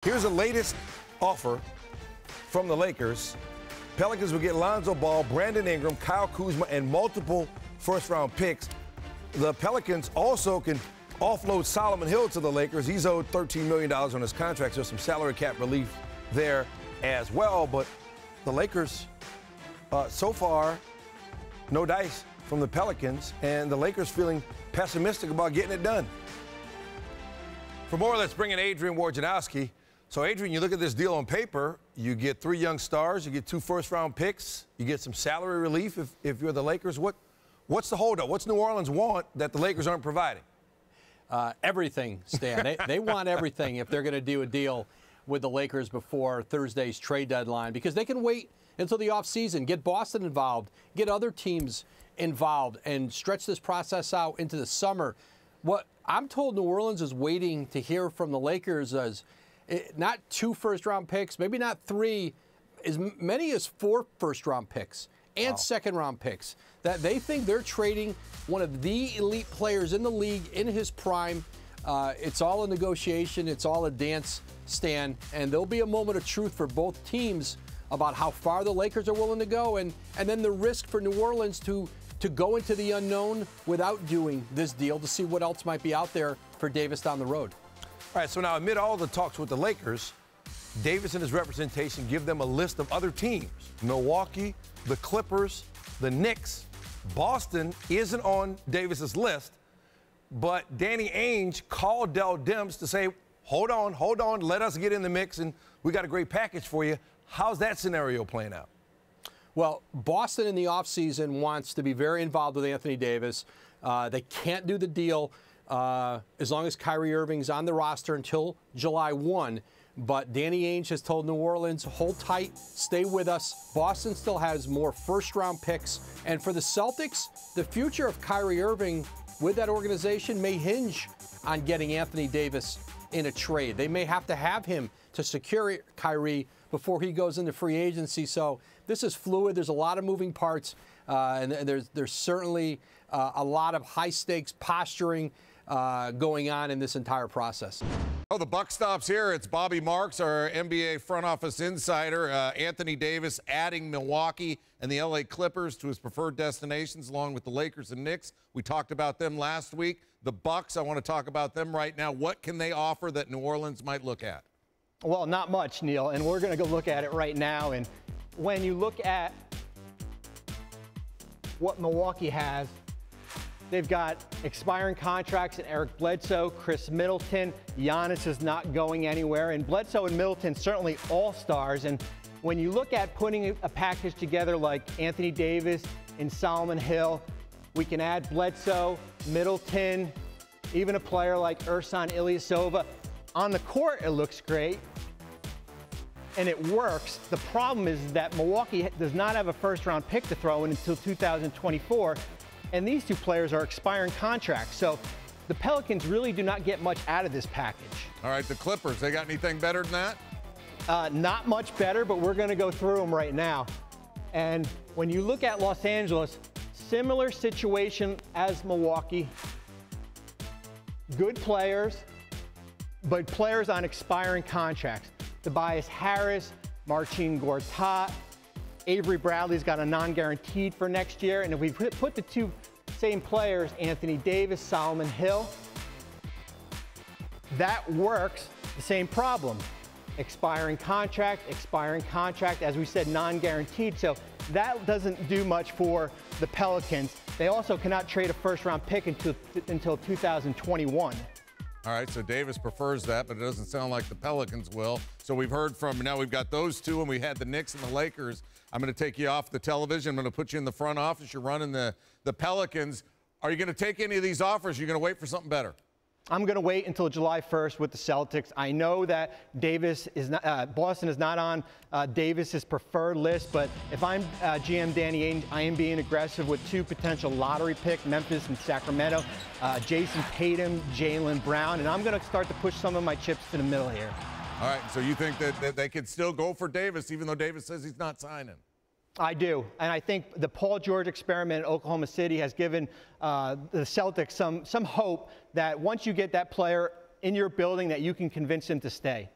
Here's the latest offer from the Lakers. Pelicans will get Lonzo Ball, Brandon Ingram, Kyle Kuzma, and multiple first-round picks. The Pelicans also can offload Solomon Hill to the Lakers. He's owed $13 million on his contract, so some salary cap relief there as well. But the Lakers, so far, no dice from the Pelicans, and the Lakers feeling pessimistic about getting it done. For more, let's bring in Adrian Wojnarowski. So, Adrian, you look at this deal on paper, you get 3 young stars, you get 2 first-round picks, you get some salary relief if you're the Lakers. What's the holdup? What's New Orleans want that the Lakers aren't providing? Everything, Stan. They want everything if they're going to do a deal with the Lakers before Thursday's trade deadline, because they can wait until the offseason, get Boston involved, get other teams involved, and stretch this process out into the summer. What I'm told New Orleans is waiting to hear from the Lakers is not 2 first-round picks, maybe not 3, as many as 4 first-round picks and second-round picks. That they think they're trading one of the elite players in the league in his prime. It's all a negotiation. It's all a dance, Stan. And there'll be a moment of truth for both teams about how far the Lakers are willing to go, and then the risk for New Orleans to go into the unknown without doing this deal to see what else might be out there for Davis down the road. All right, so now amid all the talks with the Lakers, Davis and his representation give them a list of other teams. Milwaukee, the Clippers, the Knicks. Boston isn't on Davis's list, but Danny Ainge called Dell Demps to say, hold on, let us get in the mix, and we got a great package for you. How's that scenario playing out? Well, Boston in the offseason wants to be very involved with Anthony Davis. They can't do the deal as long as Kyrie Irving's on the roster until July 1. But Danny Ainge has told New Orleans, hold tight, stay with us. Boston still has more first-round picks. And for the Celtics, the future of Kyrie Irving with that organization may hinge on getting Anthony Davis in a trade. They may have to have him to secure Kyrie before he goes into free agency. So this is fluid. There's a lot of moving parts, and there's certainly a lot of high-stakes posturing going on in this entire process. Oh, the buck stops here. It's Bobby Marks, our NBA front office insider. Anthony Davis adding Milwaukee and the LA Clippers to his preferred destinations, along with the Lakers and Knicks. We talked about them last week. The Bucks, I want to talk about them right now. What can they offer that New Orleans might look at? Well, not much, Neil, and we're going to go look at it right now. And when you look at what Milwaukee has, they've got expiring contracts in Eric Bledsoe, Chris Middleton. Giannis is not going anywhere. And Bledsoe and Middleton certainly all-stars. And when you look at putting a package together like Anthony Davis and Solomon Hill, we can add Bledsoe, Middleton, even a player like Ersan Ilyasova. On the court, it looks great, and it works. The problem is that Milwaukee does not have a first-round pick to throw in until 2024. And these 2 players are expiring contracts. So the Pelicans really do not get much out of this package. All right, the Clippers, they got anything better than that? Not much better, but we're going to go through them right now. And when you look at Los Angeles, similar situation as Milwaukee. Good players, but players on expiring contracts. Tobias Harris, Marcin Gortat, Avery Bradley's got a non-guaranteed for next year. And if we put the 2 same players, Anthony Davis, Solomon Hill, that works. The same problem. Expiring contract, as we said, non-guaranteed. So that doesn't do much for the Pelicans. They also cannot trade a first-round pick until 2021. All right, so Davis prefers that, but it doesn't sound like the Pelicans will. So we've heard from, now we've got those 2, and we had the Knicks and the Lakers. I'm going to take you off the television. I'm going to put you in the front office. You're running the Pelicans. Are you going to take any of these offers? Or are you going to wait for something better? I'm going to wait until July 1st with the Celtics. I know that Boston is not on Davis's preferred list, but if I'm GM Danny Ainge, I am being aggressive with 2 potential lottery picks, Memphis and Sacramento, Jason Tatum, Jaylen Brown, and I'm going to start to push some of my chips to the middle here. All right, so you think that they could still go for Davis, even though Davis says he's not signing? I do, and I think the Paul George experiment in Oklahoma City has given the Celtics some hope that once you get that player in your building that you can convince him to stay.